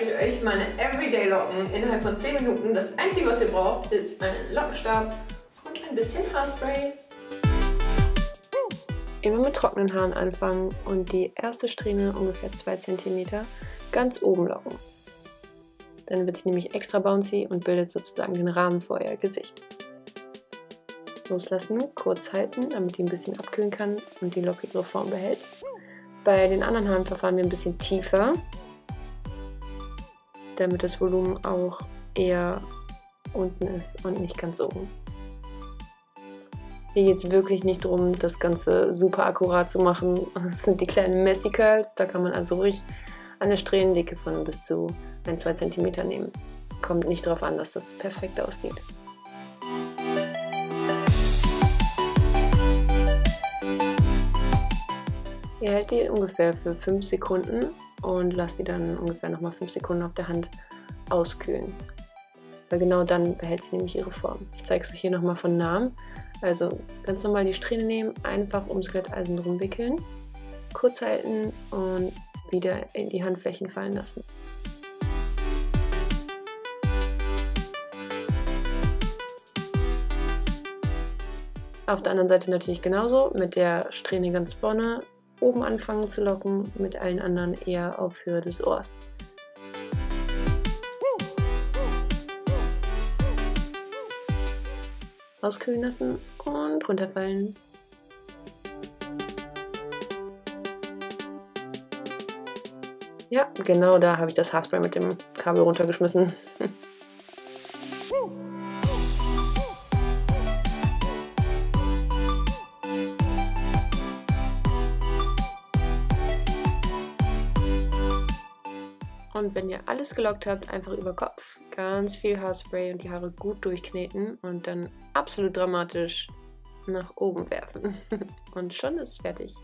zeige ich euch meine Everyday-Locken innerhalb von 10 Minuten. Das Einzige, was ihr braucht, ist einen Lockenstab und ein bisschen Haarspray. Immer mit trockenen Haaren anfangen und die erste Strähne ungefähr 2 cm ganz oben locken. Dann wird sie nämlich extra bouncy und bildet sozusagen den Rahmen vor euer Gesicht. Loslassen, kurz halten, damit die ein bisschen abkühlen kann und die Locke ihre Form behält. Bei den anderen Haaren verfahren wir ein bisschen tiefer, damit das Volumen auch eher unten ist und nicht ganz oben. Hier geht es wirklich nicht darum, das Ganze super akkurat zu machen. Das sind die kleinen Messy Curls, da kann man also ruhig eine Strähnendicke von bis zu 1-2 cm nehmen. Kommt nicht darauf an, dass das perfekt aussieht. Ihr hält die ungefähr für 5 Sekunden und lasst die dann ungefähr nochmal 5 Sekunden auf der Hand auskühlen. Weil genau dann behält sie nämlich ihre Form. Ich zeige es euch hier nochmal von nahem. Also ganz normal die Strähne nehmen, einfach ums Glätteisen rumwickeln, kurz halten und wieder in die Handflächen fallen lassen. Auf der anderen Seite natürlich genauso, mit der Strähne ganz vorne oben anfangen zu locken, mit allen anderen eher auf Höhe des Ohrs. Auskühlen lassen und runterfallen. Ja, genau da habe ich das Haarspray mit dem Kabel runtergeschmissen. Und wenn ihr alles gelockt habt, einfach über Kopf, ganz viel Haarspray und die Haare gut durchkneten und dann absolut dramatisch nach oben werfen. Und schon ist es fertig.